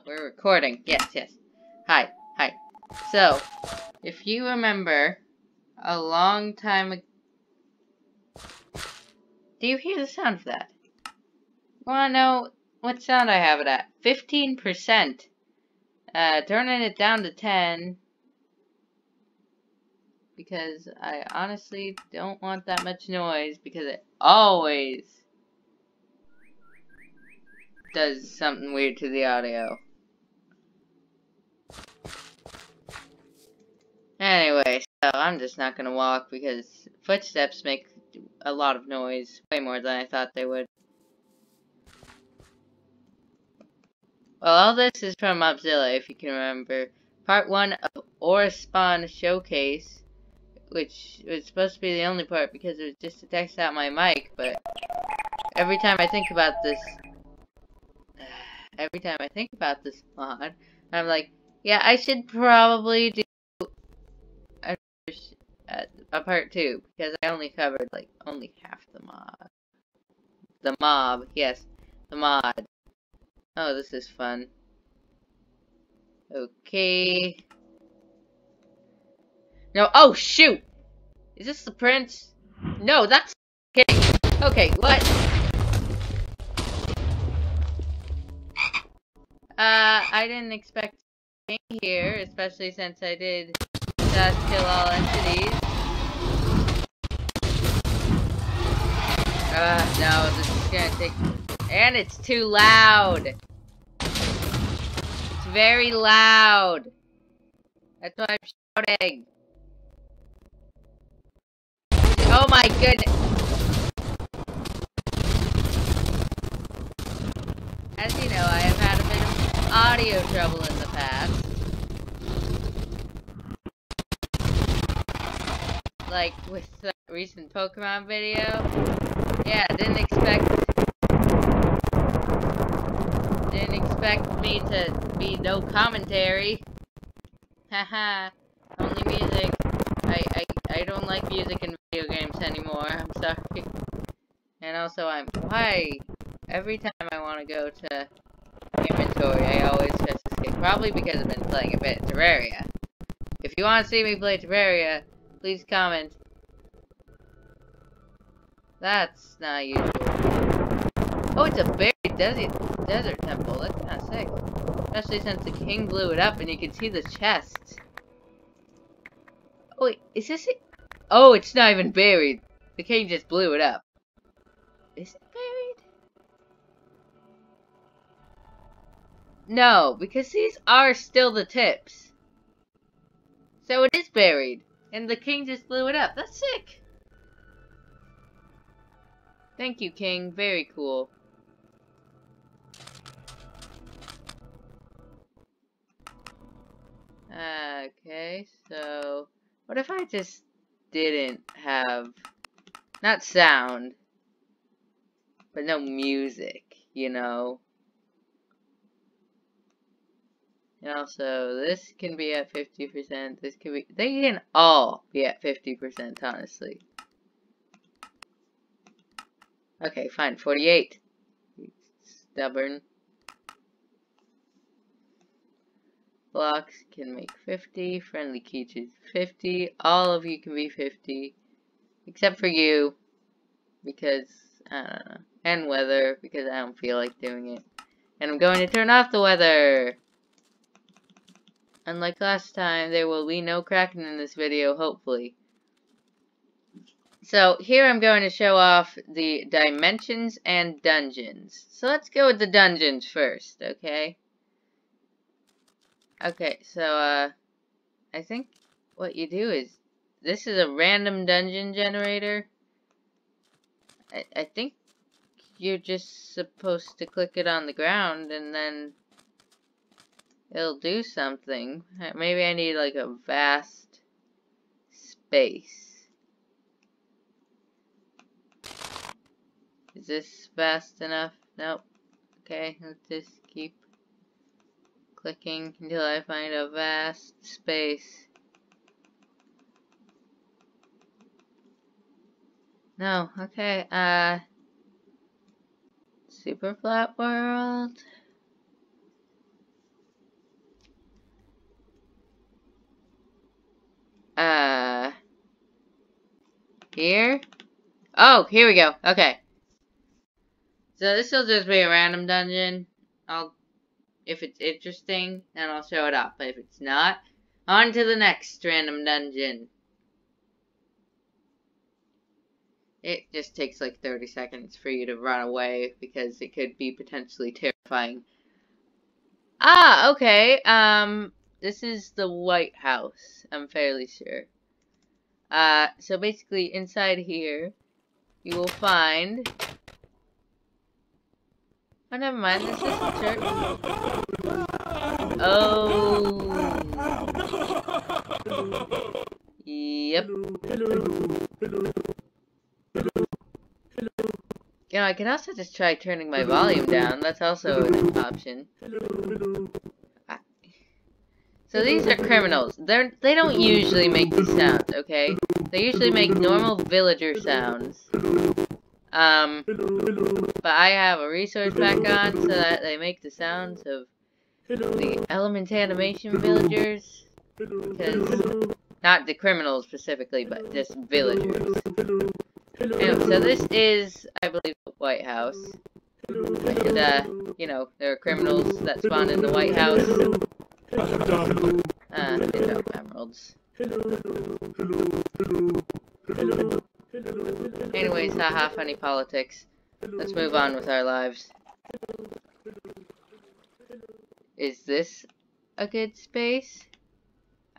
we're recording. Yes, yes. Hi, hi. So, if you remember, a long time ago... Do you hear the sound of that? You wanna know what sound I have it at? 15%. Turning it down to 10. Because I honestly don't want that much noise, because it always does something weird to the audio. Anyway, so I'm just not gonna walk because footsteps make a lot of noise, way more than I thought they would. Well, all this is from Mobzilla, if you can remember. Part 1 of Orespawn Showcase, which was supposed to be the only part because it was just to test out my mic, but every time I think about this mod, I'm like, yeah, I should probably do a part 2, because I only covered, like, only half the mod. The mob, yes, the mod. Oh, this is fun. Okay. No, oh, shoot! Is this the prince? No, that's the king. Okay, what? I didn't expect king here, especially since I did just kill all entities. No, this is gonna take... And it's too loud! It's very loud! That's why I'm shouting. Oh my goodness! As you know, I have had a bit of audio trouble in the past. Like with the recent Pokemon video. Yeah, didn't expect me to be no commentary. Haha. Only music. I don't like music in video games anymore. I'm sorry. And also every time I want to go to inventory, I always press escape. Probably because I've been playing a bit of Terraria. If you want to see me play Terraria, please comment. That's not usual. Oh, it's a buried desert temple. That's kind of sick. Especially since the king blew it up and you can see the chest. Oh, wait, is this it? Oh, it's not even buried. The king just blew it up. Is it buried? No, because these are still the tips. So it is buried. And the king just blew it up. That's sick. Thank you, king. Very cool. Okay, so... What if I just didn't have... Not sound, but no music, you know? And also, this can be at 50%, this can be... They can all be at 50%, honestly. Okay, fine, 48. Stubborn. Blocks can make 50, friendly creatures 50, all of you can be 50, except for you, because, I don't know, and weather, because I don't feel like doing it. And I'm going to turn off the weather! Unlike last time, there will be no Kraken in this video, hopefully. So, here I'm going to show off the dimensions and dungeons. So let's go with the dungeons first, okay? Okay, so, I think what you do is, this is a random dungeon generator. I think you're just supposed to click it on the ground and then it'll do something. Maybe I need like a vast space. Is this fast enough? Nope. Okay, let's just keep clicking until I find a vast space. No, okay, super flat world. Here? Oh, here we go. Okay. So this will just be a random dungeon. If it's interesting, then I'll show it up. But if it's not, on to the next random dungeon. It just takes like 30 seconds for you to run away because it could be potentially terrifying. Ah, okay. This is the White House, I'm fairly sure. So basically inside here, you will find... Oh, never mind, this is the church. Oh. Yep. You know, I can also just try turning my volume down. That's also an option. So these are criminals. They don't usually make these sounds, okay? They usually make normal villager sounds. But I have a resource pack on so that they make the sounds of the element animation villagers. Because, not the criminals specifically, but just villagers. Anyway, so this is, I believe, the White House. I should, you know, there are criminals that spawn in the White House. They drop emeralds. Anyways, haha, funny politics. Let's move on with our lives. Is this a good space?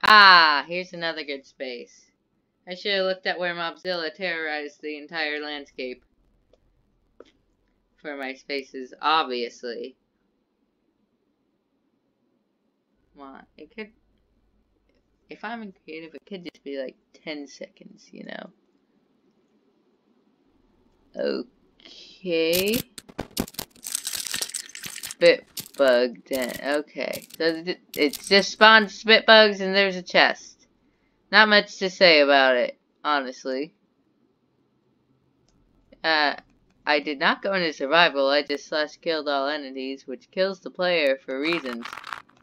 Ah, here's another good space. I should have looked at where Mobzilla terrorized the entire landscape. For my spaces, obviously. Come on, it could... If I'm in creative, it could just be like 10 seconds, you know? Okay. Spit bug den. Okay. So it just spawns spit bugs and there's a chest. Not much to say about it, honestly. I did not go into survival, I just /killed all entities, which kills the player for reasons.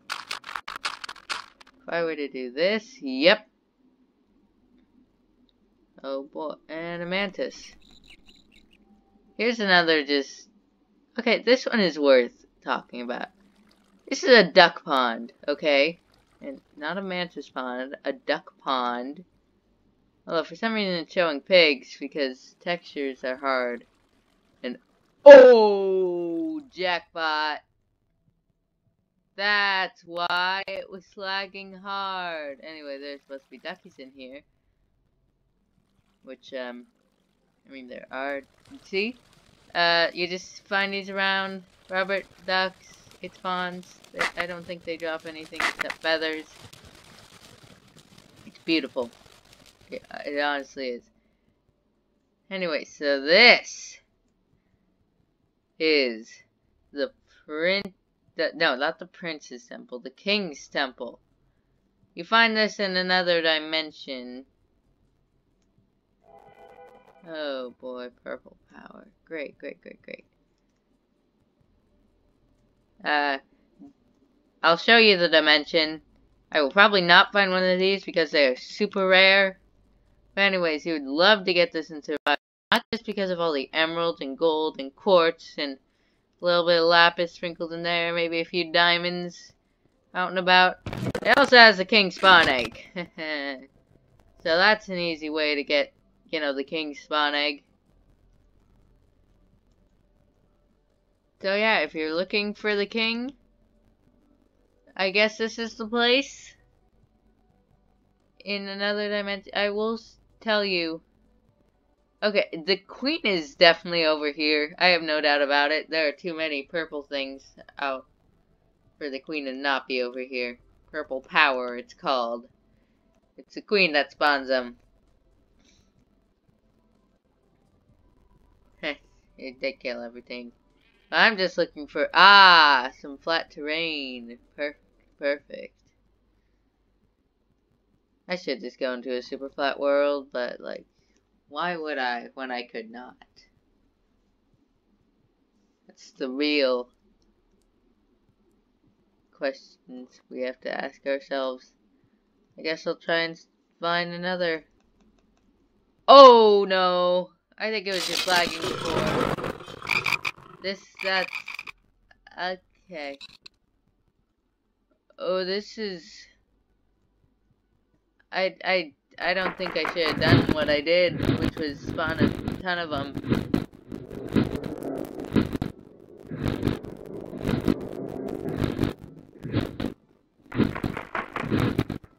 If I were to do this, yep. Oh boy, and a mantis. Here's another just... Okay, this one is worth talking about. This is a duck pond, okay? And not a mantis pond, a duck pond. Although for some reason it's showing pigs because textures are hard. And oh, jackpot. That's why it was lagging hard. Anyway, there's supposed to be duckies in here. Which, I mean, there are. See? You just find these around. Rubber ducks. It spawns. I don't think they drop anything except feathers. It's beautiful. It honestly is. Anyway, so this is the no, not the Prince's Temple, the King's Temple. You find this in another dimension. Oh boy, purple power. Great, great, great, great. I'll show you the dimension. I will probably not find one of these because they are super rare. But anyways, you would love to get this in survival. Not just because of all the emeralds and gold and quartz and a little bit of lapis sprinkled in there, maybe a few diamonds out and about. It also has a king spawn egg. So that's an easy way to get, you know, the king spawn egg. So yeah, if you're looking for the king, I guess this is the place. In another dimension, I will tell you. Okay, the queen is definitely over here. I have no doubt about it. There are too many purple things out for the queen to not be over here. Purple power, it's called. It's the queen that spawns them. Heh, they kill everything. I'm just looking for, some flat terrain. Perfect. I should just go into a super flat world, but like, why would I when I could not? That's the real questions we have to ask ourselves. I guess I'll try and find another. Oh no! I think it was just lagging before. That's okay. Oh, this is. I don't think I should have done what I did, which was spawn a ton of them.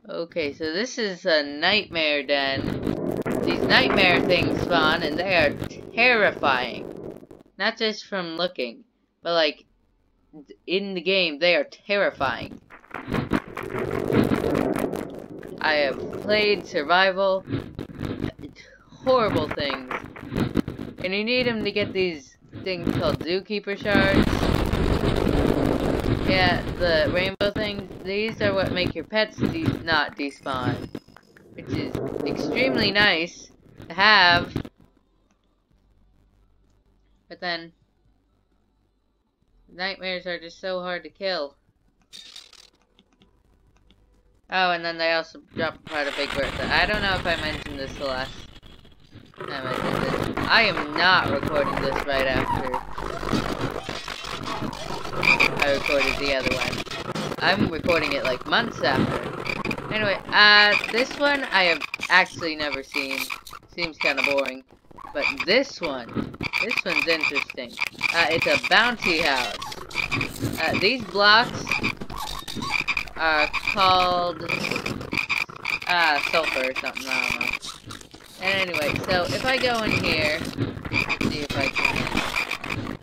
Okay, so this is a nightmare den. These nightmare things spawn, and they are terrifying. Not just from looking, but like in the game, they are terrifying. I have played survival. It's horrible things. And you need them to get these things called zookeeper shards. Yeah, the rainbow things. These are what make your pets not despawn. Which is extremely nice to have. But then, nightmares are just so hard to kill. Oh, and then they also drop quite a big bird. I don't know if I mentioned this the last time I did this. I am not recording this right after I recorded the other one. I'm recording it like months after. Anyway, this one I have actually never seen. Seems kind of boring. But this one's interesting. It's a bounty house. These blocks are called sulfur or something, I don't know. And anyway, so if I go in here, let's see if I can.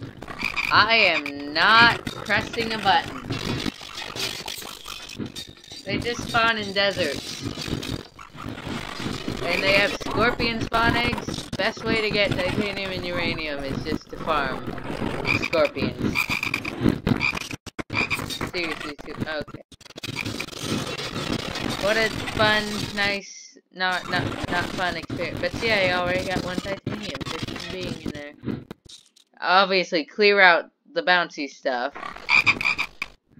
I am not pressing a button. They just spawn in deserts. And they have scorpion spawn eggs. Best way to get titanium and uranium is just to farm scorpions. Seriously, okay. What a fun, nice, not fun experience. But see, I already got one titanium just from being in there. Obviously, clear out the bouncy stuff.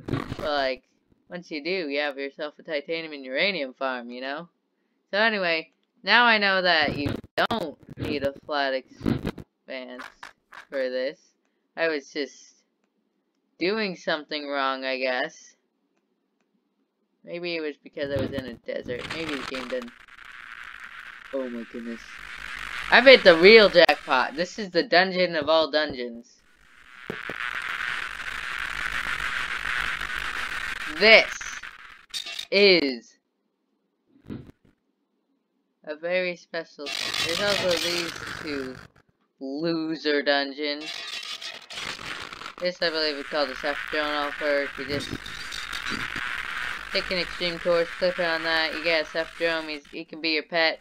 But like, once you do, you have yourself a titanium and uranium farm, you know? So anyway, now I know that you don't need a flat expanse for this. I was just doing something wrong, I guess. Maybe it was because I was in a desert. Maybe the game didn't. Oh my goodness. I've hit the real jackpot. This is the dungeon of all dungeons. This is a very special. There's also these two loser dungeons. This I believe is called the Sephdrome offer. You just take an extreme course, click on that, you get a Sephdrome, he can be your pet.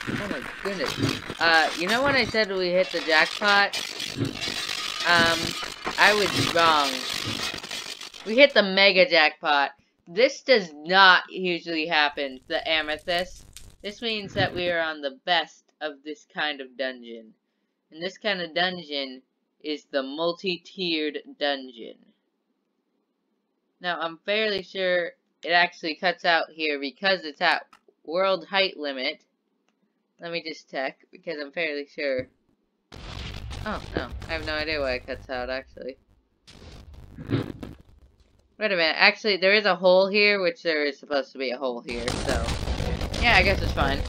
Oh my goodness. You know when I said we hit the jackpot? I was wrong. We hit the mega jackpot. This does not usually happen, the amethyst. This means that we are on the best of this kind of dungeon. And this kind of dungeon is the multi-tiered dungeon. Now, I'm fairly sure it actually cuts out here because it's at world height limit. Let me just check, because I'm fairly sure. Oh, no. I have no idea why it cuts out, actually. Wait a minute. Actually, there is a hole here, which there is supposed to be a hole here, so. Yeah, I guess it's fine.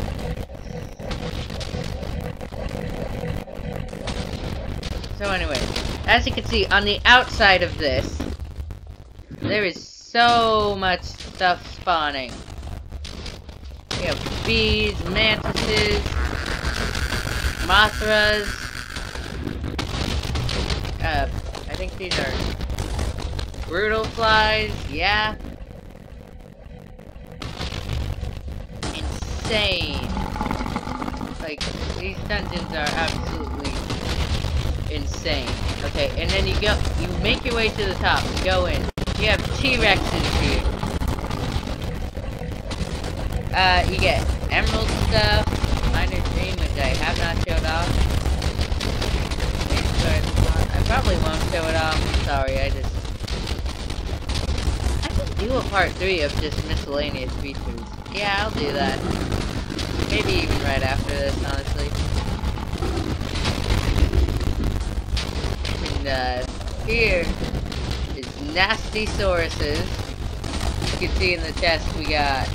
So anyway, as you can see, on the outside of this, there is so much stuff spawning. We have bees, mantises, mothras. I think these are brutal flies. Yeah. Insane. Like, these dungeons are absolutely insane. Okay, and then you make your way to the top. You go in. You have T-Rexes here. You get emerald stuff, minor dream, which I have not showed off. I probably won't show it off. Sorry, I do a part 3 of just miscellaneous features. Yeah, I'll do that. Maybe even right after this, honestly. And here is nasty sauruses. You can see in the chest we got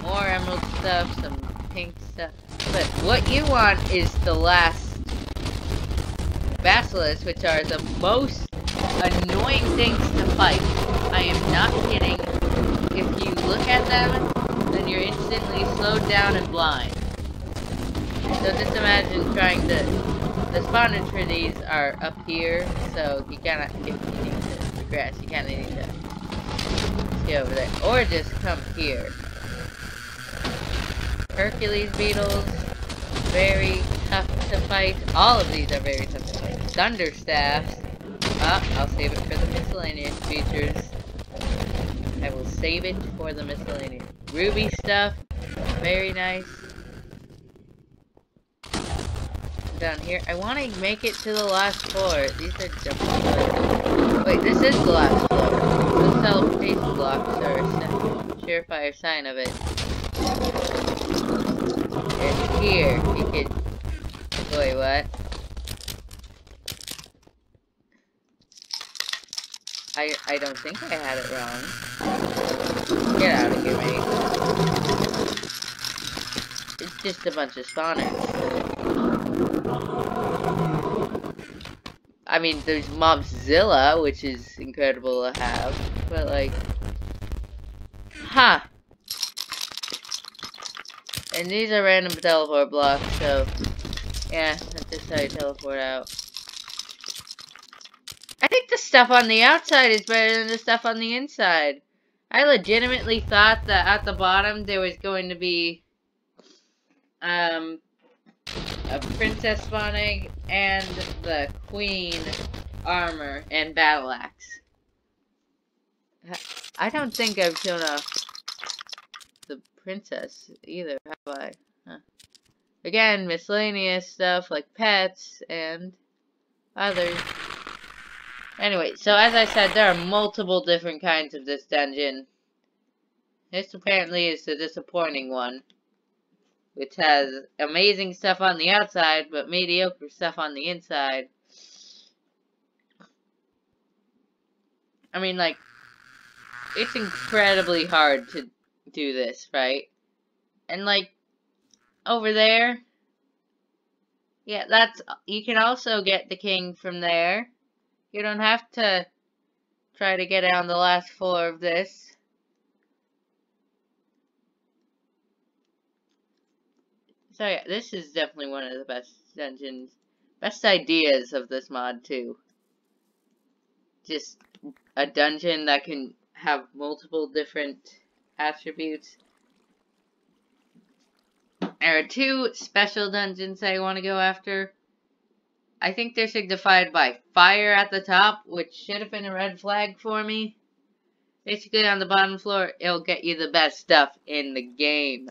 more emerald stuff, some pink stuff. But what you want is the last basilisks, which are the most annoying things to fight. I am not kidding. If you look at them, then you're instantly slowed down and blind. So just imagine trying to... The spawnage for these are up here, so you cannot... If you need to progress, you kinda need to stay over there. Or just come here. Hercules beetles, very tough to fight. All of these are very tough to fight. Thunder staffs. I'll save it for the miscellaneous features. I will save it for the miscellaneous. Ruby stuff, very nice. Down here, I want to make it to the last floor. These are jumping. Wait, this is the last floor. Those teleportation blocks are a surefire sign of it. And here, you could... Wait, what? I don't think I had it wrong. Get out of here, mate. It's just a bunch of spawners. I mean, there's Mobzilla, which is incredible to have, but like... Huh. And these are random teleport blocks, so... Yeah, that's just how you teleport out. I think the stuff on the outside is better than the stuff on the inside. I legitimately thought that at the bottom there was going to be a princess spawning and the queen armor and battle axe. I don't think I've shown off the princess either, have I? Huh. Again, miscellaneous stuff like pets and others. Anyway, so as I said, there are multiple different kinds of this dungeon. This apparently is the disappointing one, which has amazing stuff on the outside, but mediocre stuff on the inside. I mean, like, it's incredibly hard to do this, right? And, like, over there, yeah, that's, you can also get the king from there. You don't have to try to get on the last floor of this. So yeah, this is definitely one of the best dungeons, best ideas of this mod too. Just a dungeon that can have multiple different attributes. There are two special dungeons I want to go after. I think they're signified by fire at the top, which should have been a red flag for me. Basically, on the bottom floor, it'll get you the best stuff in the game.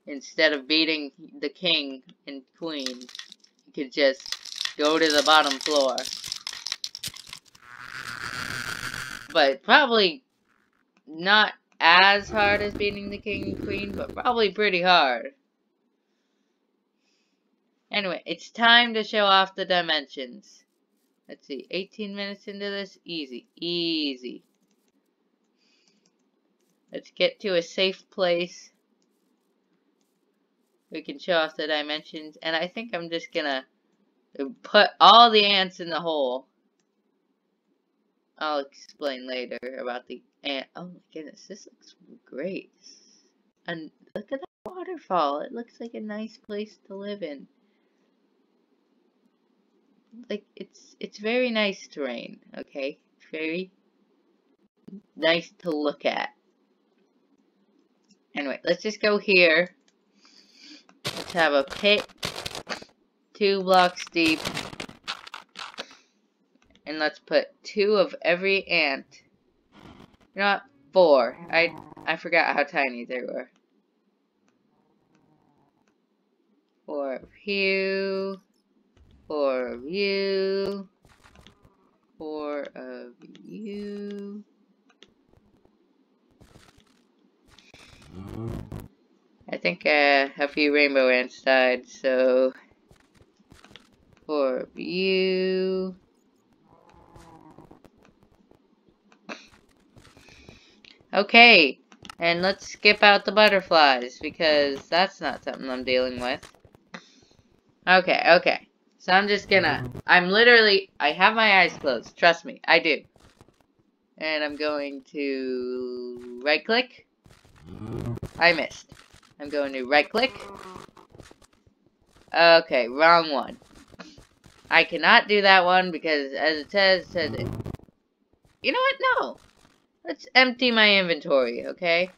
Instead of beating the king and queen, you could just go to the bottom floor. But probably not as hard as beating the king and queen, but probably pretty hard. Anyway, it's time to show off the dimensions. Let's see, 18 minutes into this? Easy, easy. Let's get to a safe place. We can show off the dimensions, and I think I'm just gonna put all the ants in the hole. I'll explain later about the ant. Oh my goodness, this looks great. And look at that waterfall. It looks like a nice place to live in. Like, it's very nice terrain, okay? Very nice to look at. Anyway, let's just go here. Let's have a pit 2 blocks deep. And let's put 2 of every ant. You know what? 4. I forgot how tiny they were. 4 of you. 4 of you. 4 of you. think a few rainbow ants died, so for you. Okay, and let's skip out the butterflies because that's not something I'm dealing with. Okay. So I'm just gonna, I have my eyes closed. Trust me, I do. And I'm going to right click. I missed. I'm going to right click. Okay, wrong one. I cannot do that one because as it says it. You know what? No. Let's empty my inventory, okay?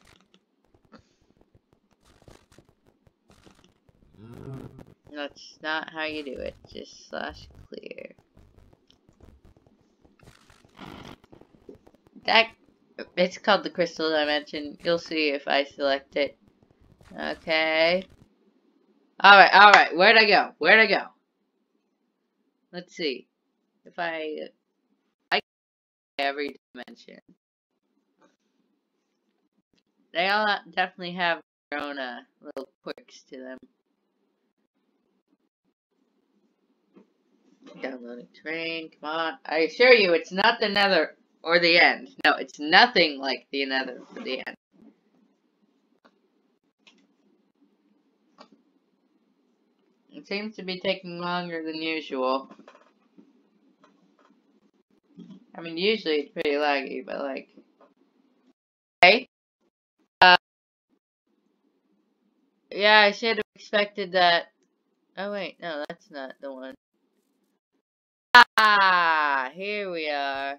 That's not how you do it. Just slash clear. It's called the crystal dimension. You'll see if I select it. Okay. Alright. Where'd I go? Let's see. If I every dimension. They all definitely have their own little quirks to them. Downloading terrain, come on. I assure you, it's not the nether or the end. No, it's nothing like the nether or the end. It seems to be taking longer than usual. I mean, usually it's pretty laggy, but like... Okay. Yeah, I should have expected that. Oh wait, no, that's not the one. Ah, here we are.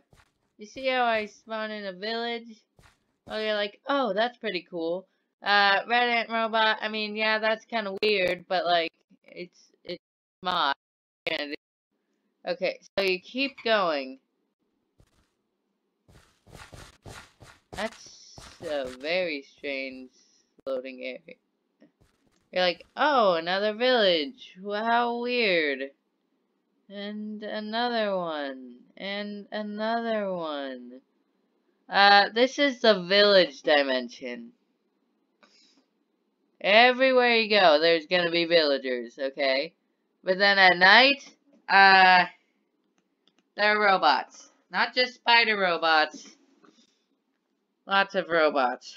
You see how I spawn in a village? Oh, you're like, oh, that's pretty cool. Red ant robot, I mean, yeah, that's kind of weird, but like, it's mod. Okay, so you keep going. That's a very strange loading area. You're like, oh, another village. Well, how weird. And another one. And another one. This is the village dimension. Everywhere you go, there's gonna be villagers, okay? But then at night, there are robots. Not just spider robots. Lots of robots.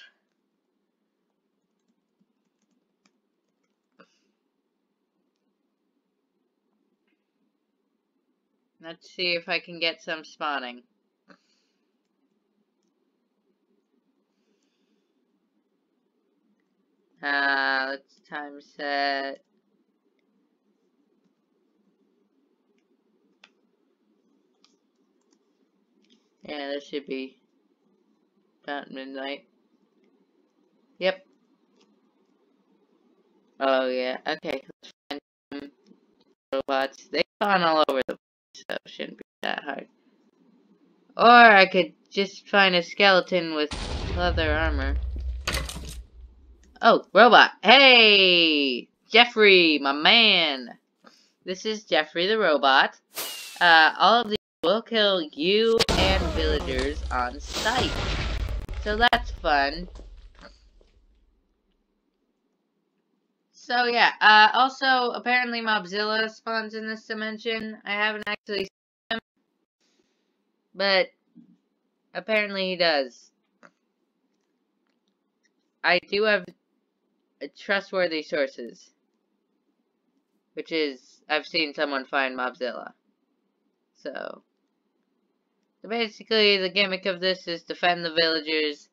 Let's see if I can get some spawning. Let's time set. Yeah, this should be about midnight. Yep. Oh yeah, okay. Let's find some robots. They spawn all over the place, so it shouldn't be that hard. Or I could just find a skeleton with leather armor. Oh, robot. Hey! Jeffrey, my man! This is Jeffrey the robot. All of these will kill you and villagers on sight. So that's fun. So yeah, also apparently Mobzilla spawns in this dimension. I haven't actually seen him, but apparently he does. I do have trustworthy sources, which is I've seen someone find Mobzilla. So basically the gimmick of this is defend the villagers.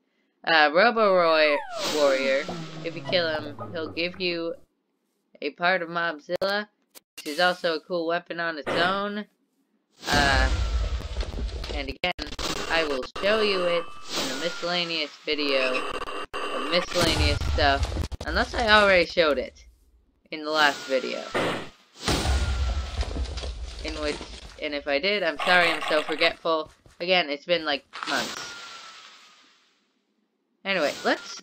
Warrior, if you kill him, he'll give you a part of Mobzilla, which is also a cool weapon on its own. And again, I will show you it in a miscellaneous video of miscellaneous stuff, unless I already showed it in the last video. And if I did, I'm sorry, I'm so forgetful. Again, it's been like months. Anyway, let's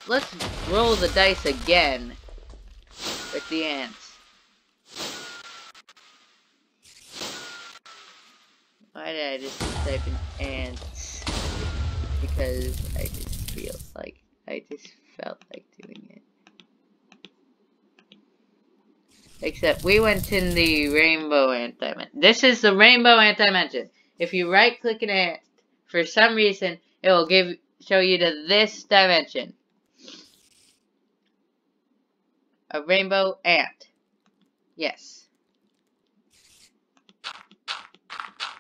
roll the dice again with the ants. Why did I just type in ants? Because I just felt like doing it. Except we went in the rainbow anti-dimension. This is the rainbow anti-dimension. If you right click in it, for some reason, it will show you to this dimension. A rainbow ant. Yes.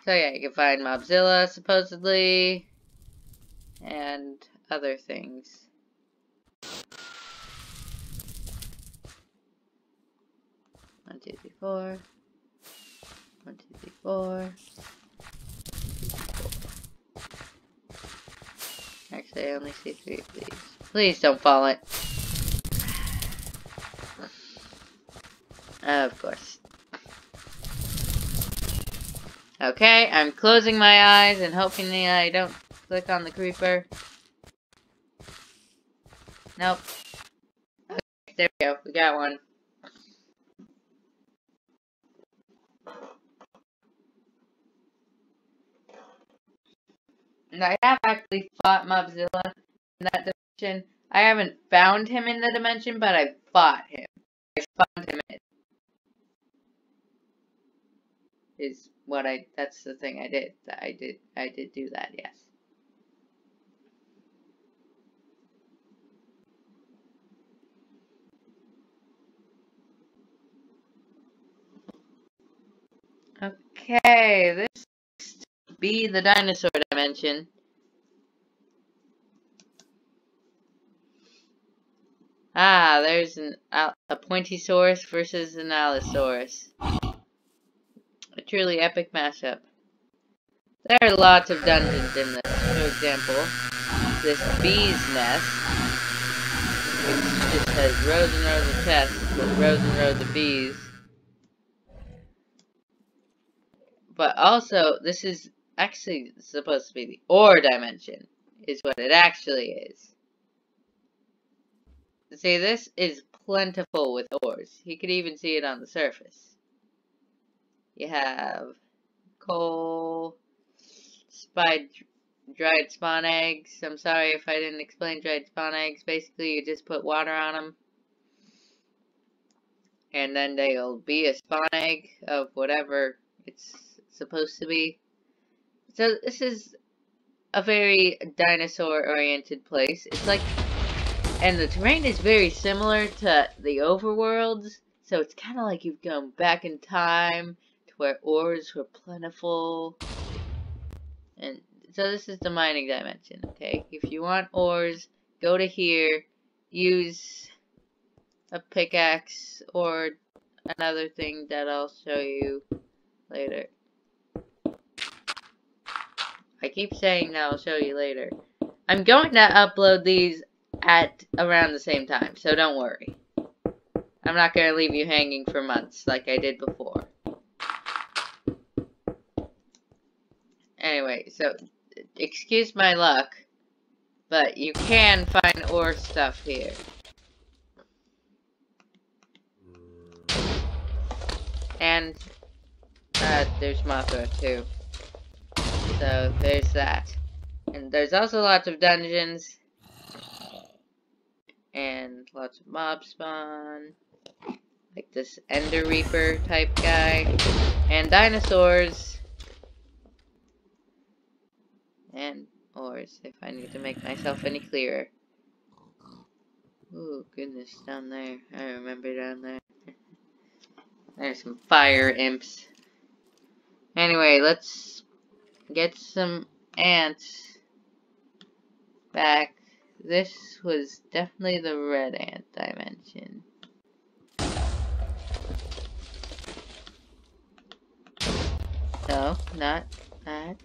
So yeah, you can find Mobzilla, supposedly, and other things. One, two, three, four. 1, 2, 3, 4. Actually, I only see 3 of these. Please don't fall it. Of course. Okay, I'm closing my eyes and hoping that I don't click on the creeper. Nope. Okay, there we go. We got one. And I have actually fought Mobzilla in that dimension. I haven't found him in the dimension, but I fought him. I found him in. Is what that's the thing I did. I did do that, yes. Okay, this looks to be the dinosaur dimension. Ah, there's a Pointysaurus versus an Allosaurus. A truly epic mashup. There are lots of dungeons in this. For example, this bee's nest, which just has rows and rows of chests with rows and rows of bees. But also, this is actually supposed to be the ore dimension, is what it actually is. See, this is plentiful with ores. You could even see it on the surface. You have coal, dried spawn eggs. I'm sorry if I didn't explain dried spawn eggs. Basically, you just put water on them, and then they'll be a spawn egg of whatever it's supposed to be. So this is a very dinosaur-oriented place. It's like, and the terrain is very similar to the overworlds, so it's kind of like you've gone back in time to where ores were plentiful. And so this is the mining dimension, okay? If you want ores, go to here, use a pickaxe or another thing that I'll show you later. I keep saying that I'll show you later. I'm going to upload these at around the same time, so don't worry. I'm not going to leave you hanging for months like I did before. Anyway, so excuse my luck, but you can find ore stuff here. And there's Mothra too. So there's that. And there's also lots of dungeons. And lots of mob spawn. Like this Ender Reaper type guy. And dinosaurs. And ores, if I need to make myself any clearer. Oh goodness, down there. I remember down there. There's some fire imps. Anyway, let's get some ants back. This was definitely the red ant dimension. No, not that.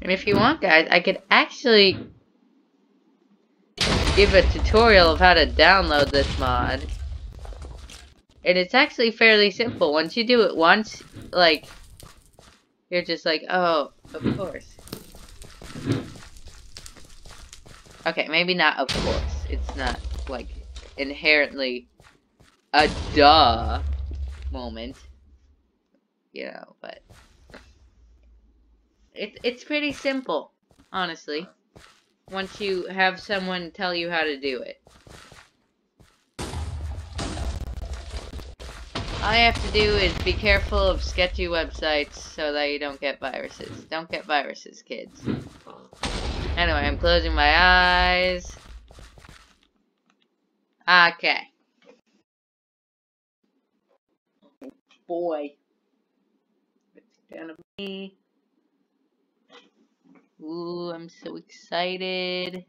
And if you want, guys, I could actually give a tutorial of how to download this mod. And it's actually fairly simple. Once you do it once, like, you're just like, oh, of course. Okay, maybe not of course. It's not, like, inherently a duh moment. You know, but It's pretty simple, honestly. Once you have someone tell you how to do it. All you have to do is be careful of sketchy websites so that you don't get viruses. Don't get viruses, kids. Anyway, I'm closing my eyes. Okay. Boy. It's gonna be... Ooh, I'm so excited.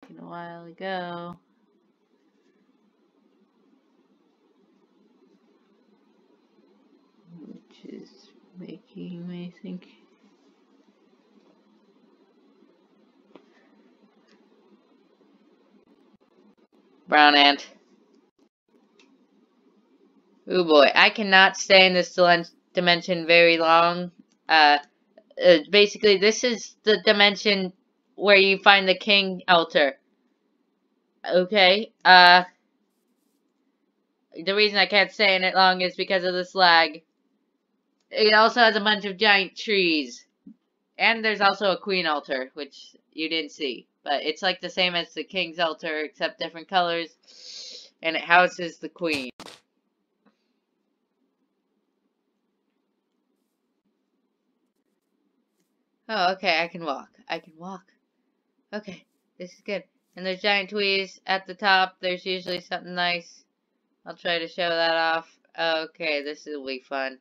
Taking a while ago. Which is making me think... Brown ant. Ooh boy, I cannot stay in this dimension very long. Basically, this is the dimension where you find the king altar. Okay, the reason I can't stay in it long is because of this lag. It also has a bunch of giant trees. And there's also a queen altar, which you didn't see. But it's like the same as the king's altar, except different colors. And it houses the queen. Oh, okay, I can walk. I can walk. Okay, this is good. And there's giant trees at the top. There's usually something nice. I'll try to show that off. Okay, this will be fun.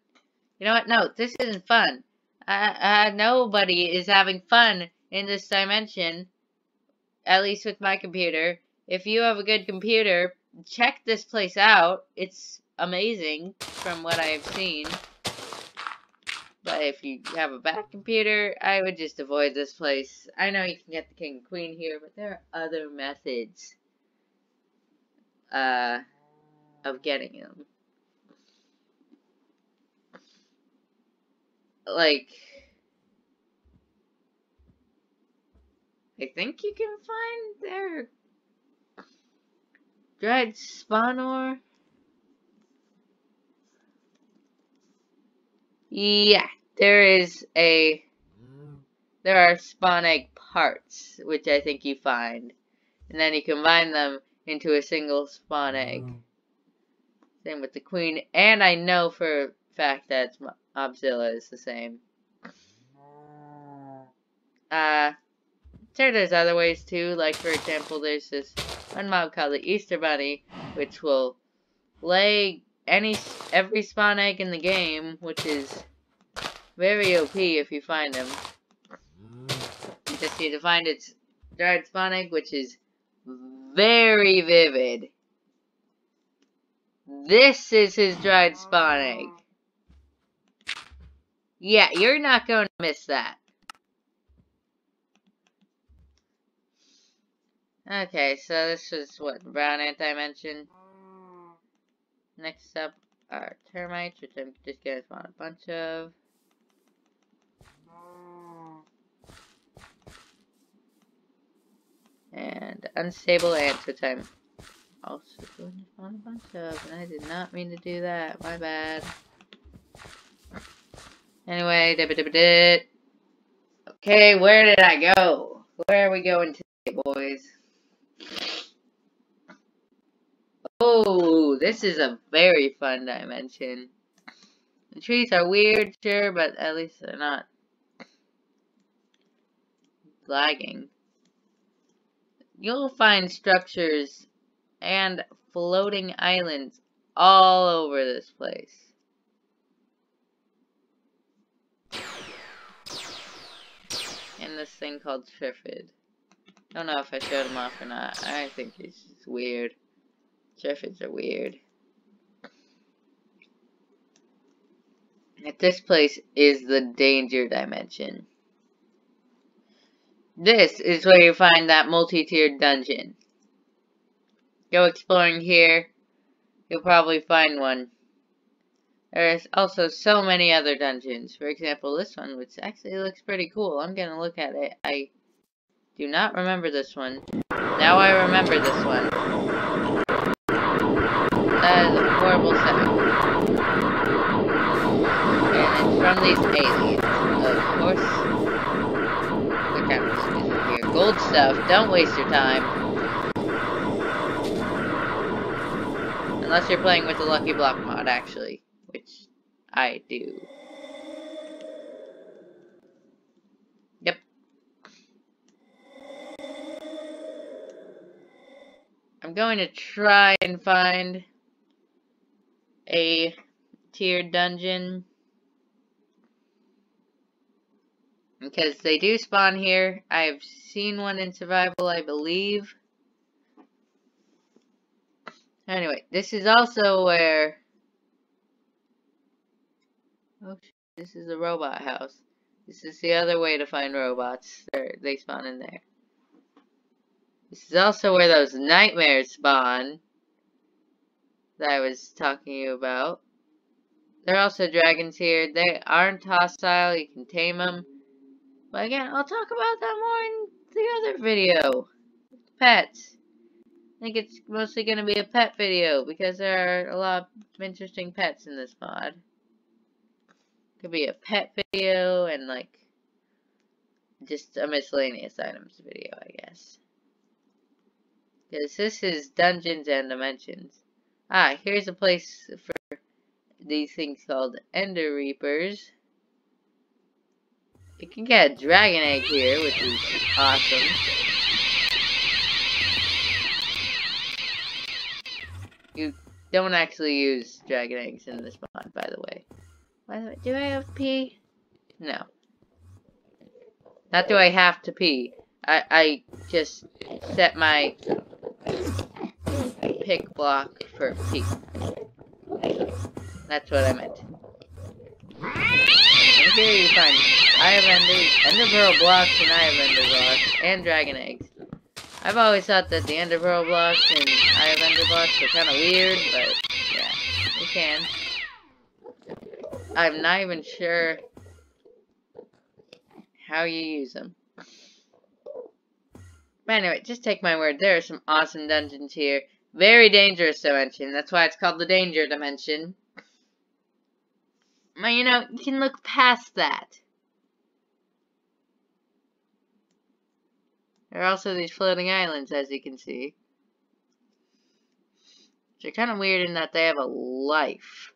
You know what? No, this isn't fun. Nobody is having fun in this dimension. At least with my computer. If you have a good computer, check this place out. It's amazing from what I've seen. But if you have a bad computer, I would just avoid this place. I know you can get the king and queen here, but there are other methods of getting them. Like, I think you can find their dried spawn ore. Yeah, there are spawn egg parts, which I think you find. And then you combine them into a single spawn egg. Same with the queen, and I know for a fact that Mobzilla is the same. Sure, there's other ways too, like for example, there's this one mob called the Easter Bunny, which will lay every spawn egg in the game, which is very OP if you find them. You just need to find its dried spawn egg, which is very vivid. This is his dried spawn egg. Yeah, you're not going to miss that. Okay, so this is what brown ant I mentioned. Next up are termites, which I'm just going to spawn a bunch of. And unstable ants, which I'm also going to spawn a bunch of. And I did not mean to do that. My bad. Anyway, okay, where did I go? Where are we going today, boys? Oh, this is a very fun dimension. The trees are weird, sure, but at least they're not lagging. You'll find structures and floating islands all over this place. And this thing called Trifid. Don't know if I showed him off or not. I think he's just weird. Triffids are weird. This place is the danger dimension. This is where you find that multi-tiered dungeon. Go exploring here. You'll probably find one. There's also so many other dungeons. For example, this one, which actually looks pretty cool. I'm gonna look at it. do not remember this one. Now I remember this one. That is a horrible sound. And it's from these aliens. Of course. What kind of music is it here? Gold stuff. Don't waste your time. Unless you're playing with the Lucky Block mod, actually. Which I do. Yep. I'm going to try and find a tiered dungeon. Because they do spawn here. I've seen one in survival, I believe. Anyway, this is also where... Oh, this is a robot house. This is the other way to find robots. They spawn in there. This is also where those nightmares spawn that I was talking to you about. There are also dragons here. They aren't hostile. You can tame them. But again, I'll talk about that more in the other video. Pets. I think it's mostly going to be a pet video because there are a lot of interesting pets in this mod. Could be a pet video and like just a miscellaneous items video, I guess. Because this is Dungeons and Dimensions. Ah, here's a place for these things called Ender Reapers. You can get a dragon egg here, which is awesome. You don't actually use dragon eggs in this mod, by the way. By the way, do I have to pee? No. Not do I have to pee. I just set my pick block for pee. That's what I meant. And here you find Eye of Ender Pearl blocks, and Eye of Ender blocks, and dragon eggs. I've always thought that the Ender Pearl blocks and Eye of Ender blocks are kind of weird, but yeah, you can. I'm not even sure how you use them. But anyway, just take my word, there are some awesome dungeons here. Very dangerous dimension, that's why it's called the Danger Dimension. But you know, you can look past that. There are also these floating islands, as you can see. Which are kind of weird in that they have a life.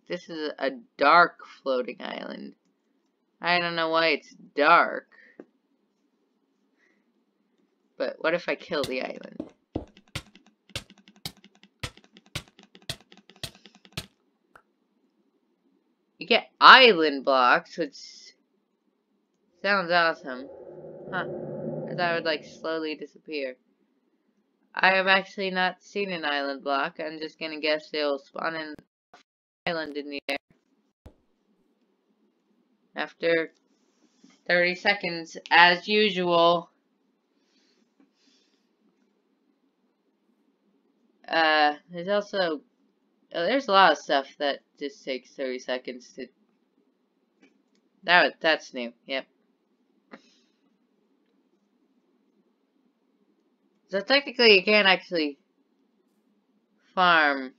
This is a dark floating island. I don't know why it's dark. But what if I kill the island? You get island blocks, which sounds awesome. Huh. I thought it would like slowly disappear. I have actually not seen an island block. I'm just gonna guess they'll spawn in an island in the air. After 30 seconds, as usual. There's also... there's a lot of stuff that just takes 30 seconds to... That's new, yep. So technically you can't actually farm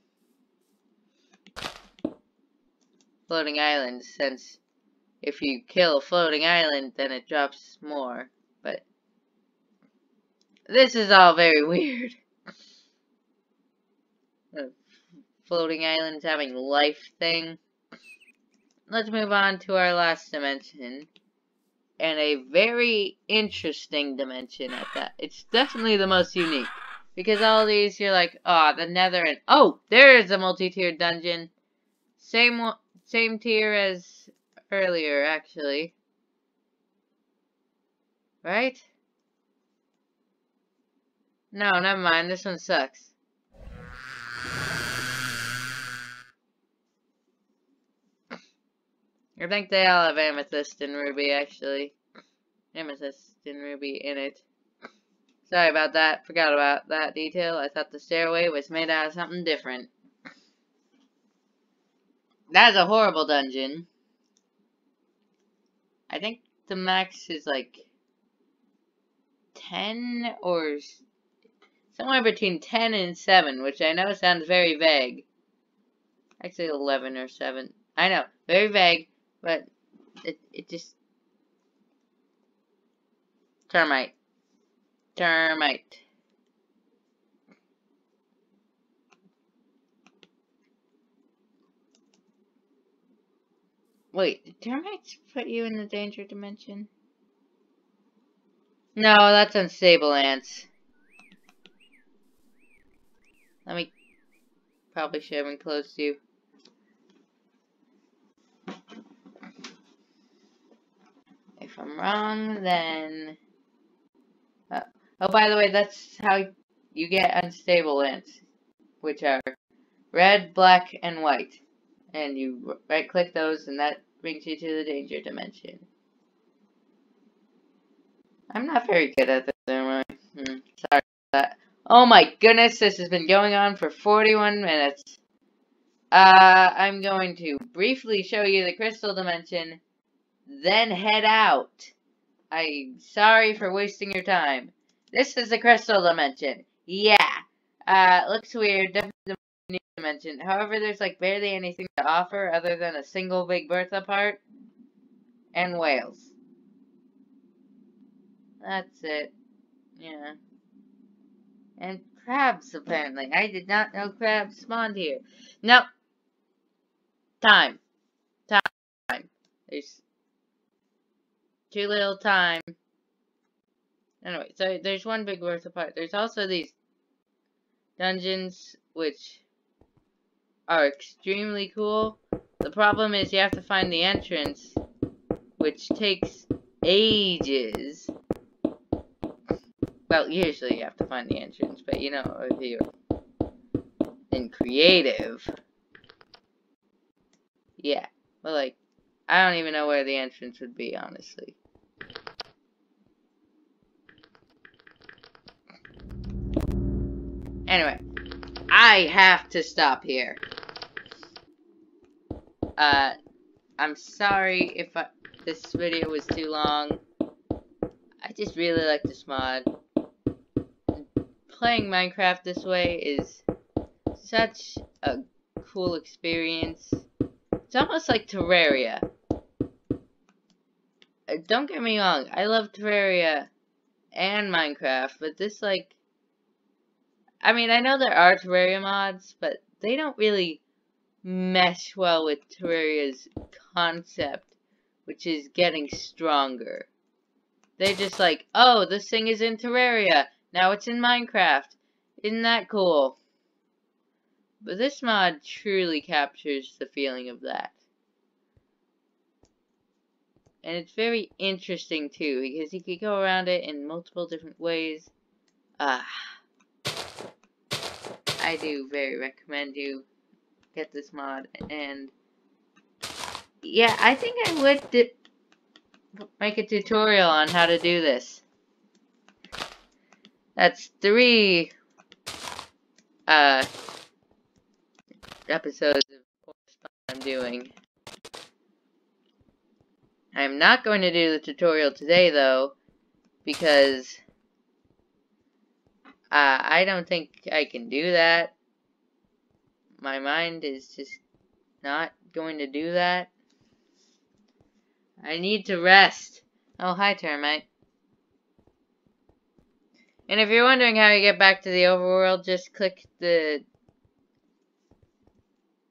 floating islands, since if you kill a floating island, then it drops more. But this is all very weird. Floating islands having life thing. Let's move on to our last dimension. And a very interesting dimension at that. It's definitely the most unique. Because all these, you're like, oh, the nether and... Oh, there's a multi-tiered dungeon. Same tier as earlier, actually. Right? No, never mind. This one sucks. I think they all have amethyst and ruby, actually. Amethyst and ruby in it. Sorry about that. Forgot about that detail. I thought the stairway was made out of something different. That is a horrible dungeon. I think the max is like 10 or somewhere between 10 and 7, which I know sounds very vague. Actually 11 or 7. I know, very vague, but it just... Termite. Termite. Wait, did termites put you in the danger dimension? No, that's unstable ants. Let me... Probably should have been close to you. If I'm wrong, then... oh, by the way, that's how you get unstable ants, which are red, black, and white. And you right-click those, and that brings you to the danger dimension. I'm not very good at this, am I? Sorry about that. Oh my goodness, this has been going on for 41 minutes. I'm going to briefly show you the crystal dimension, then head out. I'm sorry for wasting your time. This is the crystal dimension. Yeah. Looks weird. Definitely the dimension. However, there's like barely anything to offer other than a single Big Bertha part and whales. That's it. Yeah. And crabs, apparently. I did not know crabs spawned here. Nope. Time. There's too little time. Anyway, so there's one Big Bertha part. There's also these dungeons, which are extremely cool. The problem is you have to find the entrance, which takes ages. Well, usually you have to find the entrance, but you know, if you're in creative, yeah. But like, I don't even know where the entrance would be, honestly. Anyway, I have to stop here. I'm sorry if this video was too long. I just really like this mod. Playing Minecraft this way is such a cool experience. It's almost like Terraria. Don't get me wrong, I love Terraria and Minecraft, but this, like... I mean, I know there are Terraria mods, but they don't really mesh well with Terraria's concept, which is getting stronger. They're just like, oh, this thing is in Terraria, now it's in Minecraft. Isn't that cool? But this mod truly captures the feeling of that. And it's very interesting too, because you could go around it in multiple different ways. I do very recommend you get this mod, and yeah, I think I would make a tutorial on how to do this. That's 3 episodes of Orespawn I'm doing. I'm not going to do the tutorial today though, because I don't think I can do that. My mind is just not going to do that. I need to rest. Oh, hi, termite. And if you're wondering how you get back to the overworld, just click the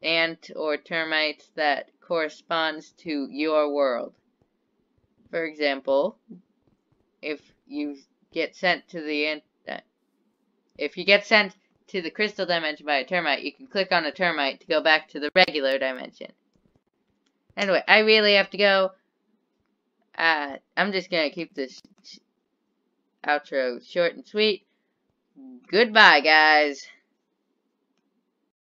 ant or termite that corresponds to your world. For example, if you get sent to the crystal dimension by a termite, you can click on a termite to go back to the regular dimension. Anyway, I really have to go. I'm just gonna keep this outro short and sweet. Goodbye, guys.